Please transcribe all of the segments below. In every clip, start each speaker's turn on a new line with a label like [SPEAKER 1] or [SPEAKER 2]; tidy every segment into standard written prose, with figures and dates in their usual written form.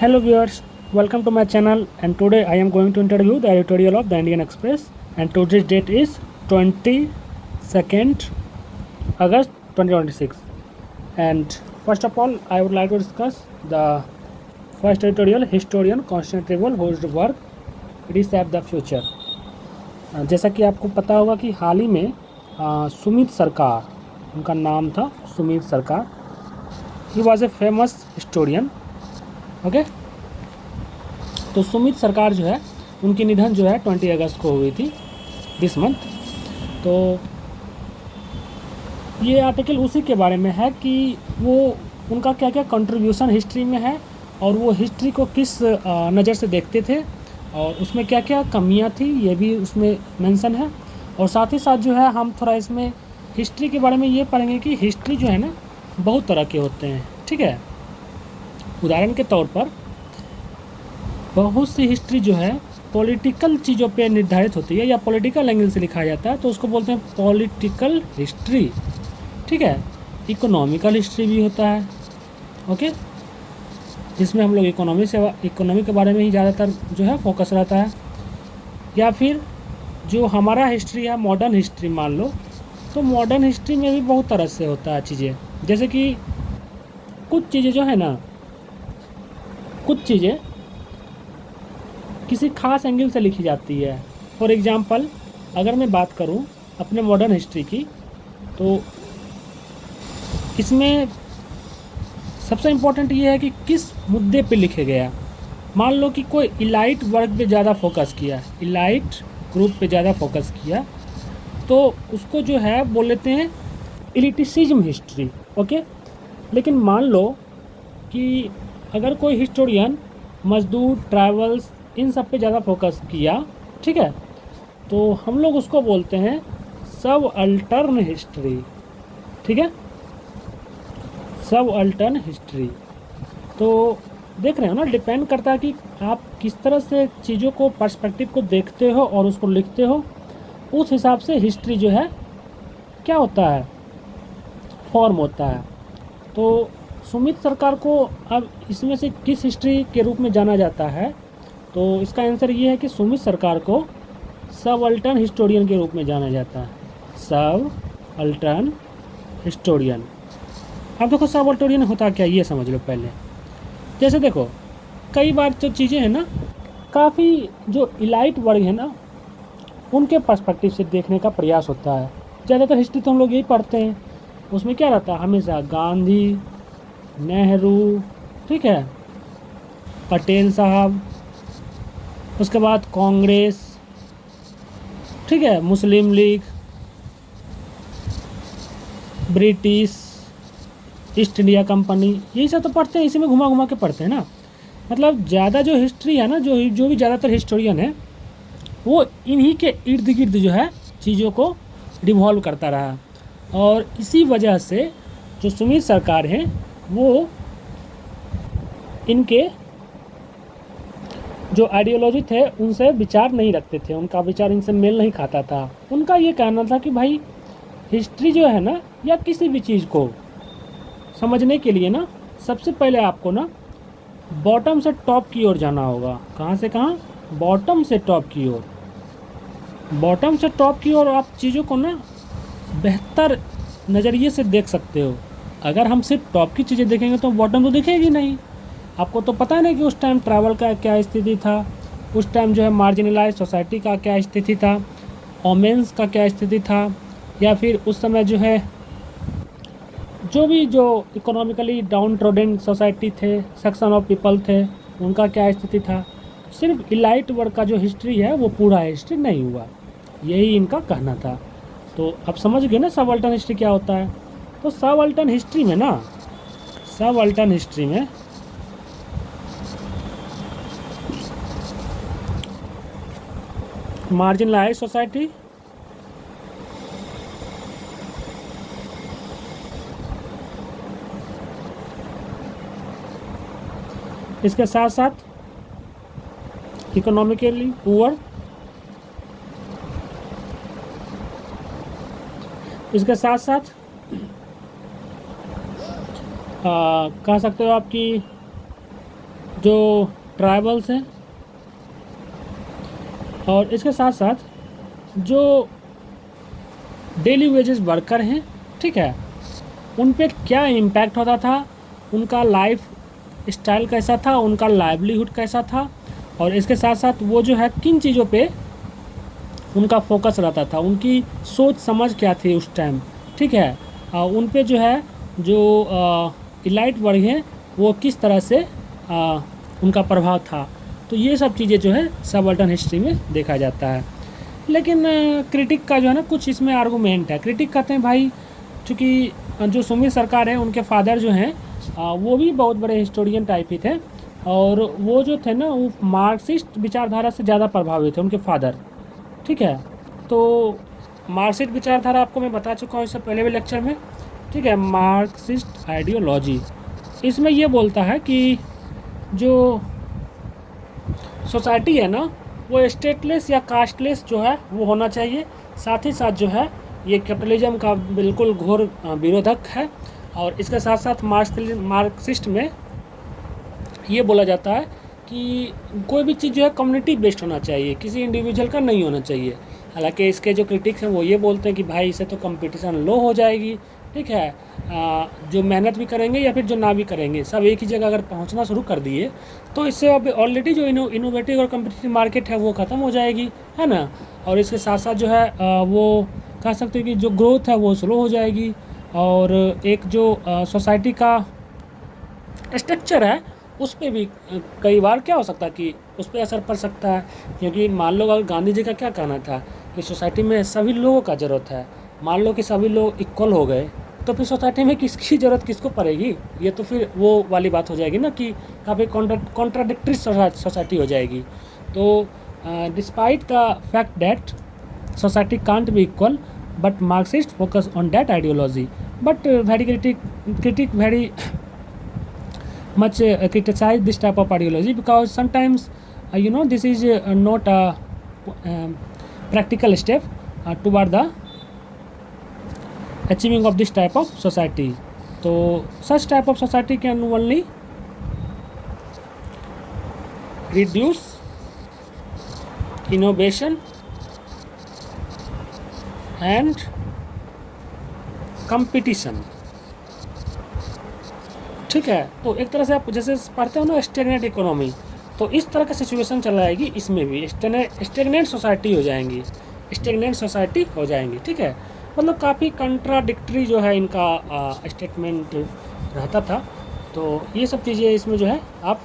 [SPEAKER 1] Hello viewers, welcome to my channel, and today I am going to interview the editorial of the Indian Express, and today's date is 22nd August 2026. And first of all, I would like to discuss the first editorial, historian Constantinople whose work reshape the future. जैसा कि आपको पता होगा कि हाल ही में सुमित सरकार, उनका नाम था सुमित सरकार. He was a famous historian. Okay, तो सुमित सरकार जो है उनकी निधन जो है 20 अगस्त को हुई थी दिस मंथ. तो ये आर्टिकल उसी के बारे में है कि वो उनका क्या क्या कंट्रीब्यूशन हिस्ट्री में है और वो हिस्ट्री को किस नज़र से देखते थे और उसमें क्या क्या कमियां थी ये भी उसमें मेंशन है. और साथ ही साथ जो है हम थोड़ा इसमें हिस्ट्री के बारे में ये पढ़ेंगे कि हिस्ट्री जो है ना बहुत तरह के होते हैं. ठीक है, उदाहरण के तौर पर बहुत सी हिस्ट्री जो है पॉलिटिकल चीज़ों पे निर्धारित होती है या पॉलिटिकल एंगल से लिखा जाता है, तो उसको बोलते हैं पॉलिटिकल हिस्ट्री. ठीक है, इकोनॉमिकल हिस्ट्री भी होता है. ओके, जिसमें हम लोग इकोनॉमी के बारे में ही ज़्यादातर जो है फोकस रहता है. या फिर जो हमारा हिस्ट्री है मॉडर्न हिस्ट्री मान लो, तो मॉडर्न हिस्ट्री में भी बहुत तरह से होता है चीज़ें. जैसे कि कुछ चीज़ें जो है ना, कुछ चीज़ें किसी खास एंगल से लिखी जाती है. फॉर एग्ज़ाम्पल अगर मैं बात करूं अपने मॉडर्न हिस्ट्री की, तो इसमें सबसे इम्पोर्टेंट ये है कि किस मुद्दे पे लिखे गया. मान लो कि कोई इलाइट वर्ग पे ज़्यादा फोकस किया, इलाइट ग्रुप पे ज़्यादा फोकस किया, तो उसको जो है बोल लेते हैं इलिटिसिज्म हिस्ट्री. ओके, लेकिन मान लो कि अगर कोई हिस्टोरियन मजदूर, ट्रैवल्स, इन सब पे ज़्यादा फोकस किया, ठीक है, तो हम लोग उसको बोलते हैं सब अल्टर्न हिस्ट्री. ठीक है, सब अल्टर्न हिस्ट्री. तो देख रहे हो ना, डिपेंड करता है कि आप किस तरह से चीज़ों को, पर्सपेक्टिव को देखते हो और उसको लिखते हो. उस हिसाब से हिस्ट्री जो है क्या होता है, फॉर्म होता है. तो सुमित सरकार को अब इसमें से किस हिस्ट्री के रूप में जाना जाता है, तो इसका आंसर ये है कि सुमित सरकार को सब अल्टर्न हिस्टोरियन के रूप में जाना जाता है. सब अल्टर्न हिस्टोरियन. अब देखो सब अल्टोरियन होता क्या ये समझ लो पहले. जैसे देखो कई बार जो चीज़ें हैं ना, काफ़ी जो इलाइट वर्ग है ना उनके पर्सपेक्टिव से देखने का प्रयास होता है. ज़्यादातर हिस्ट्री तो हम लोग यही पढ़ते हैं, उसमें क्या रहता है हमेशा गांधी, नेहरू, ठीक है, पटेल साहब, उसके बाद कांग्रेस, ठीक है, Muslim League, British East India Company, यही सब तो पढ़ते हैं. इसी में घुमा घुमा के पढ़ते हैं ना. मतलब ज़्यादा जो हिस्ट्री है ना, जो भी ज़्यादातर हिस्टोरियन है वो इन्हीं के इर्द गिर्द जो है चीज़ों को रिवॉल्व करता रहा. और इसी वजह से जो सुमित सरकार हैं वो इनके जो आइडियोलॉजी थे उनसे विचार नहीं रखते थे, उनका विचार इनसे मेल नहीं खाता था. उनका ये कहना था कि भाई हिस्ट्री जो है ना, या किसी भी चीज़ को समझने के लिए ना सबसे पहले आपको ना बॉटम से टॉप की ओर जाना होगा. कहाँ से कहाँ? बॉटम से टॉप की ओर. बॉटम से टॉप की ओर आप चीज़ों को ना बेहतर नज़रिए से देख सकते हो. अगर हम सिर्फ टॉप की चीज़ें देखेंगे तो बॉटम तो दिखेगी नहीं. आपको तो पता है ना कि उस टाइम ट्रैवल का क्या स्थिति था, उस टाइम जो है मार्जिनलाइज सोसाइटी का क्या स्थिति था, वोमेंस का क्या स्थिति था, या फिर उस समय जो है जो इकोनॉमिकली डाउन ट्रोडन सोसाइटी थे, सेक्शन ऑफ पीपल थे, उनका क्या स्थिति था. सिर्फ इलाइट वर्ग का जो हिस्ट्री है वो पूरा हिस्ट्री नहीं हुआ, यही इनका कहना था. तो अब समझ गए ना सब अल्टर्न हिस्ट्री क्या होता है. तो सब अल्टर्न हिस्ट्री में ना, सब अल्टर्न हिस्ट्री में मार्जिनलाइज सोसाइटी, इसके साथ साथ इकोनॉमिकली पुअर, इसके साथ साथ कह सकते हो आपकी जो ट्राइबल्स हैं और इसके साथ साथ जो डेली वेजेस वर्कर हैं, ठीक है, उन पे क्या इम्पैक्ट होता था, उनका लाइफ स्टाइल कैसा था, उनका लाइवलीहुड कैसा था, और इसके साथ साथ वो जो है किन चीज़ों पे उनका फोकस रहता था, उनकी सोच समझ क्या थी उस टाइम, ठीक है, उन पे जो है जो इलाइट वर्ग हैं वो किस तरह से उनका प्रभाव था। तो ये सब चीज़ें जो है सबअल्टर्न हिस्ट्री में देखा जाता है। लेकिन क्रिटिक का जो है ना कुछ इसमें आर्गूमेंट है। क्रिटिक कहते हैं भाई चूँकि जो सुमित सरकार है उनके फादर जो हैं वो भी बहुत बड़े हिस्टोरियन टाइप ही थे, और वो जो थे ना वो मार्क्सिस्ट विचारधारा से ज़्यादा प्रभावित थे उनके फादर, ठीक है। तो मार्क्सिस्ट विचारधारा आपको मैं बता चुका हूँ इससे पहले भी लेक्चर में, ठीक है। मार्क्सिस्ट आइडियोलॉजी इसमें ये बोलता है कि जो सोसाइटी है ना वो स्टेटलेस या कास्टलेस जो है वो होना चाहिए। साथ ही साथ जो है ये कैपिटलिज्म का बिल्कुल घोर विरोधक है। और इसके साथ साथ मार्क्सिस्ट में ये बोला जाता है कि कोई भी चीज़ जो है कम्युनिटी बेस्ड होना चाहिए, किसी इंडिविजुअल का नहीं होना चाहिए। हालांकि इसके जो क्रिटिक्स हैं वो ये बोलते हैं कि भाई इससे तो कंपटीशन लो हो जाएगी, ठीक है। जो मेहनत भी करेंगे या फिर जो ना भी करेंगे सब एक ही जगह अगर पहुंचना शुरू कर दिए तो इससे अब ऑलरेडी जो इनोवेटिव और कम्पिटिटिव मार्केट है वो ख़त्म हो जाएगी, है ना। और इसके साथ साथ जो है वो कह सकते हैं कि जो ग्रोथ है वो स्लो हो जाएगी, और एक जो सोसाइटी का स्ट्रक्चर है उस पर भी कई बार क्या हो सकता है कि उस पर असर पड़ सकता है। क्योंकि मान लो अगर गांधी जी का क्या कहना था कि सोसाइटी में सभी लोगों का ज़रूरत है, मान लो कि सभी लोग इक्वल हो गए तो फिर सोसाइटी में किसकी ज़रूरत किसको पड़ेगी। ये तो फिर वो वाली बात हो जाएगी ना कि काफ़ी कॉन्ट्राडिक्टरी सोसाइटी हो जाएगी। तो despite the fact that society can't be equal, but Marxists focus on that ideology. But very critic very much criticize this type of ideology because sometimes this is not a practical step toward the achieving of this type of society. So such type of society can only reduce innovation and competition, ठीक है। तो एक तरह से आप जैसे पढ़ते हो ना स्टेगनेंट इकोनॉमी, तो इस तरह का सिचुएशन चल आएगी, इसमें भी स्टेगनेंट सोसाइटी हो जाएंगी, स्टेगनेंट सोसाइटी हो जाएंगी, ठीक है। मतलब काफ़ी कंट्राडिक्टरी जो है इनका स्टेटमेंट रहता था। तो ये सब चीज़ें इसमें जो है आप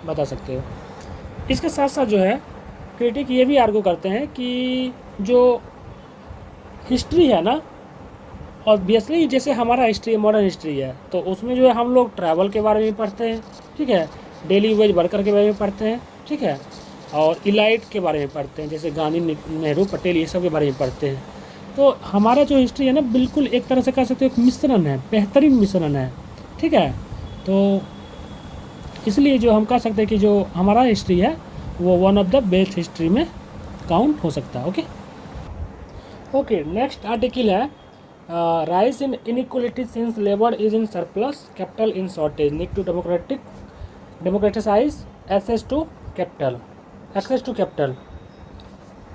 [SPEAKER 1] बता सकते हो। इसके साथ साथ जो है क्रिटिक ये भी आर्गू करते हैं कि जो हिस्ट्री है ना, ऑब्वियसली जैसे हमारा हिस्ट्री मॉडर्न हिस्ट्री है तो उसमें जो है हम लोग ट्रैवल के बारे में पढ़ते हैं, ठीक है, डेली वेज वर्कर के बारे में पढ़ते हैं, ठीक है, और इलाइट के बारे में पढ़ते हैं जैसे गांधी, नेहरू, पटेल, ये सब के बारे में पढ़ते हैं। तो हमारा जो हिस्ट्री है ना बिल्कुल एक तरह से कह सकते हो एक मिश्रण है, बेहतरीन मिश्रण है, ठीक है। तो इसलिए जो हम कह सकते हैं कि जो हमारा हिस्ट्री है वो one of the best history में काउंट हो सकता है। ओके, नेक्स्ट आर्टिकल है rise in inequality since labour is in surplus, capital in shortage, need to democratise access to capital.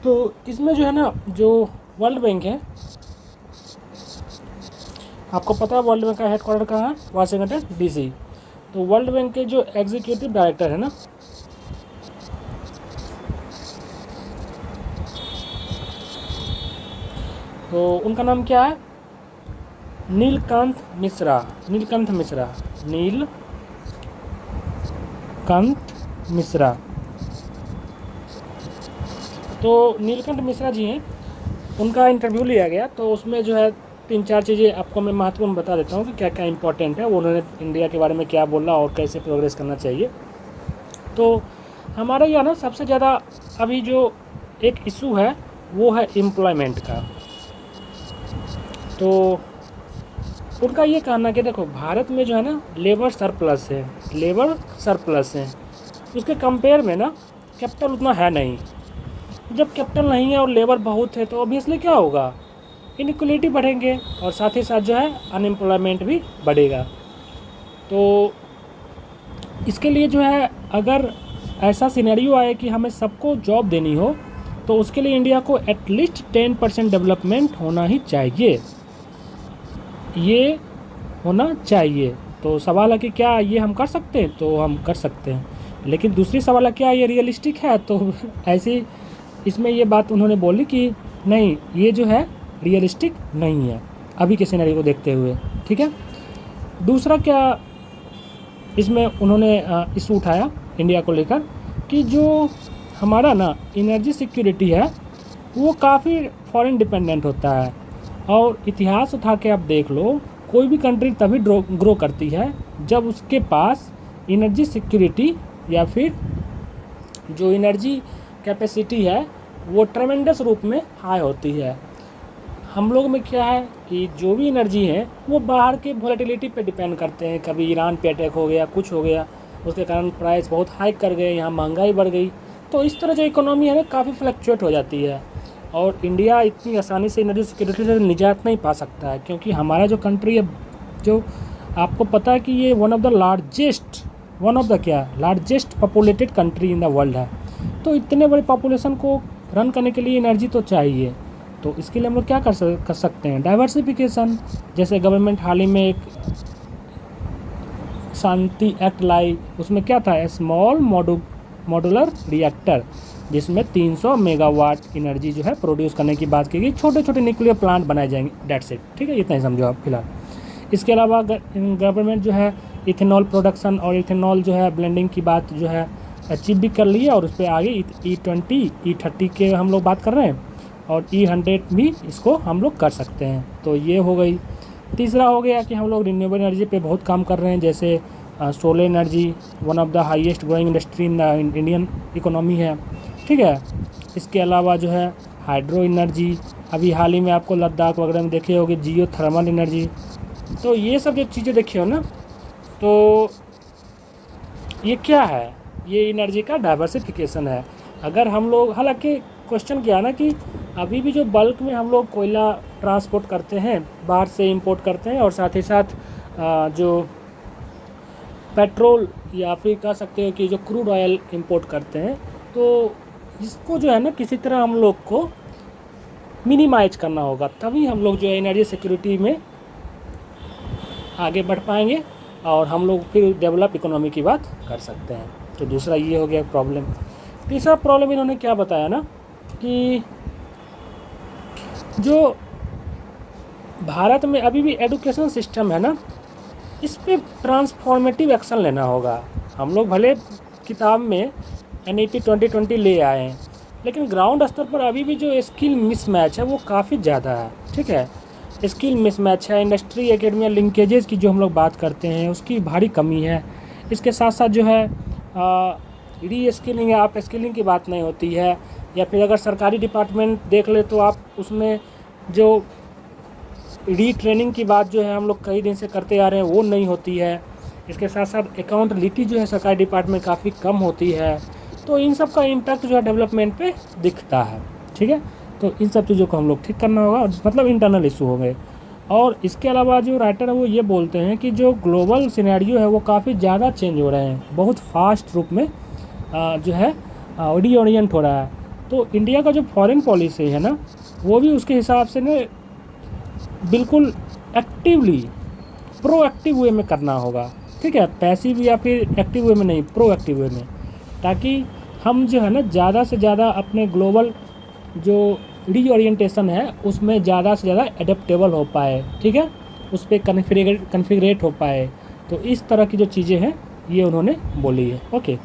[SPEAKER 1] तो इसमें जो है ना जो वर्ल्ड बैंक है, आपको पता है वर्ल्ड बैंक का हेडक्वार्टर कहाँ है, वाशिंगटन DC। तो वर्ल्ड बैंक के जो एग्जीक्यूटिव डायरेक्टर है ना, तो उनका नाम क्या है, नीलकांत मिश्रा। तो नीलकंठ मिश्रा जी हैं, उनका इंटरव्यू लिया गया। तो उसमें जो है 3-4 चीज़ें आपको मैं महत्वपूर्ण बता देता हूँ कि क्या क्या इंपॉर्टेंट है, वो उन्होंने इंडिया के बारे में क्या बोला और कैसे प्रोग्रेस करना चाहिए। तो हमारे यहाँ ना सबसे ज़्यादा अभी जो एक इशू है वो है एम्प्लॉयमेंट का। तो उनका ये कहना है कि देखो भारत में जो है ना लेबर सरप्लस है, उसके कंपेयर में ना कैपिटल उतना है नहीं। जब कैपिटल नहीं है और लेबर बहुत है तो ऑब्वियसली क्या होगा, इनइक्वालिटी बढ़ेंगे और साथ ही साथ जो है अनएम्प्लॉयमेंट भी बढ़ेगा। तो इसके लिए जो है अगर ऐसा सिनेरियो आए कि हमें सबको जॉब देनी हो तो उसके लिए इंडिया को एटलीस्ट 10% डेवलपमेंट होना ही चाहिए, ये होना चाहिए। तो सवाल है कि क्या ये हम कर सकते हैं? तो हम कर सकते हैं, लेकिन दूसरी सवाल है क्या ये रियलिस्टिक है? तो ऐसी इसमें ये बात उन्होंने बोली कि नहीं, ये जो है रियलिस्टिक नहीं है अभी के सिनेरियो को देखते हुए, ठीक है। दूसरा क्या इसमें उन्होंने इशू उठाया इंडिया को लेकर कि जो हमारा ना एनर्जी सिक्योरिटी है वो काफ़ी फॉरेन डिपेंडेंट होता है। और इतिहास उठा के आप देख लो, कोई भी कंट्री तभी ग्रो करती है जब उसके पास एनर्जी सिक्योरिटी या फिर जो एनर्जी कैपेसिटी है वो ट्रेमेंडस रूप में हाई होती है। हम लोग में क्या है कि जो भी एनर्जी है वो बाहर के वोलेटिलिटी पे डिपेंड करते हैं। कभी ईरान पे अटैक हो गया, कुछ हो गया, उसके कारण प्राइस बहुत हाइक कर गए, यहाँ महंगाई बढ़ गई। तो इस तरह जो इकोनॉमी है ना काफ़ी फ्लक्चुएट हो जाती है और इंडिया इतनी आसानी से एनर्जी सिक्योरिटी से निजात नहीं पा सकता है, क्योंकि हमारा जो कंट्री है, जो आपको पता है कि ये one of the largest populated country in the world है। तो इतने बड़े पॉपुलेशन को रन करने के लिए एनर्जी तो चाहिए। तो इसके लिए हम लोग क्या कर सकते हैं? डाइवर्सिफिकेशन। जैसे गवर्नमेंट हाल ही में एक शांति एक्ट लाई, उसमें क्या था, स्मॉल मॉड्यूलर रिएक्टर, जिसमें 300 मेगावाट एनर्जी जो है प्रोड्यूस करने की बात की गई। छोटे छोटे न्यूक्लियर प्लांट बनाए जाएंगे, डेट्स इट, ठीक है, इतना ही समझो आप फिलहाल। इसके अलावा गवर्नमेंट जो है इथेनॉल प्रोडक्शन और इथेनॉल जो है ब्लेंडिंग की बात जो है अचीव भी कर ली है, और उस पर आगे E20 E30 के हम लोग बात कर रहे हैं, और E100 भी इसको हम लोग कर सकते हैं। तो ये हो गई। तीसरा हो गया कि हम लोग रिन्यूएबल एनर्जी पे बहुत काम कर रहे हैं, जैसे solar energy one of the highest growing industry in the Indian economy है, ठीक है। इसके अलावा जो है हाइड्रो एनर्जी, अभी हाल ही में आपको लद्दाख वगैरह में देखे होंगे जियो थर्मल एनर्जी। तो ये सब जो चीज़ें देखी हो ना, तो ये क्या है, ये एनर्जी का डाइवर्सिफिकेशन है। अगर हम लोग, हालांकि क्वेश्चन क्या है ना कि अभी भी जो बल्क में हम लोग कोयला ट्रांसपोर्ट करते हैं, बाहर से इंपोर्ट करते हैं, और साथ ही साथ जो पेट्रोल या फिर कह सकते हो कि जो क्रूड ऑयल इंपोर्ट करते हैं, तो इसको जो है ना किसी तरह हम लोग को मिनिमाइज करना होगा, तभी हम लोग जो है एनर्जी सिक्योरिटी में आगे बढ़ पाएंगे और हम लोग फिर डेवलप इकोनॉमी की बात कर सकते हैं। तो दूसरा ये हो गया प्रॉब्लम। तीसरा प्रॉब्लम इन्होंने क्या बताया ना कि जो भारत में अभी भी एजुकेशन सिस्टम है ना, इस पर ट्रांसफॉर्मेटिव एक्शन लेना होगा। हम लोग भले किताब में NEP 2020 ले आए हैं, लेकिन ग्राउंड स्तर पर अभी भी जो स्किल मिसमैच है वो काफ़ी ज़्यादा है, ठीक है। स्किल मिसमैच है, इंडस्ट्री एकेडमिया लिंकेजेस की जो हम लोग बात करते हैं उसकी भारी कमी है। इसके साथ साथ जो है री स्किलिंग या आप स्किलिंग की बात नहीं होती है, या फिर अगर सरकारी डिपार्टमेंट देख ले तो आप उसमें जो रीट्रेनिंग की बात जो है हम लोग कई दिन से करते आ रहे हैं वो नहीं होती है। इसके साथ साथ अकाउंटेबिलिटी जो है सरकारी डिपार्टमेंट काफ़ी कम होती है। तो इन सब का इम्पैक्ट जो है डेवलपमेंट पे दिखता है, ठीक है। तो इन सब चीज़ों को हम लोग ठीक करना होगा, मतलब इंटरनल इशू हो गए। और इसके अलावा जो राइटर है वो ये बोलते हैं कि जो ग्लोबल सिनेरियो है वो काफ़ी ज़्यादा चेंज हो रहे हैं, बहुत फास्ट रूप में जो है रीओरिएंट हो रहा है। तो इंडिया का जो फॉरेन पॉलिसी है ना, वो भी उसके हिसाब से ना बिल्कुल एक्टिवली प्रोएक्टिव वे में करना होगा, ठीक है। पैसिव या फिर एक्टिव वे में नहीं, प्रोएक्टिव वे में, ताकि हम जो है ना ज़्यादा से ज़्यादा अपने ग्लोबल जो रीओरिएंटेशन है उसमें ज़्यादा से ज़्यादा एडेप्टेबल हो पाए, ठीक है, उस पर कन्फिगरेट हो पाए। तो इस तरह की जो चीज़ें हैं ये उन्होंने बोली है। ओके।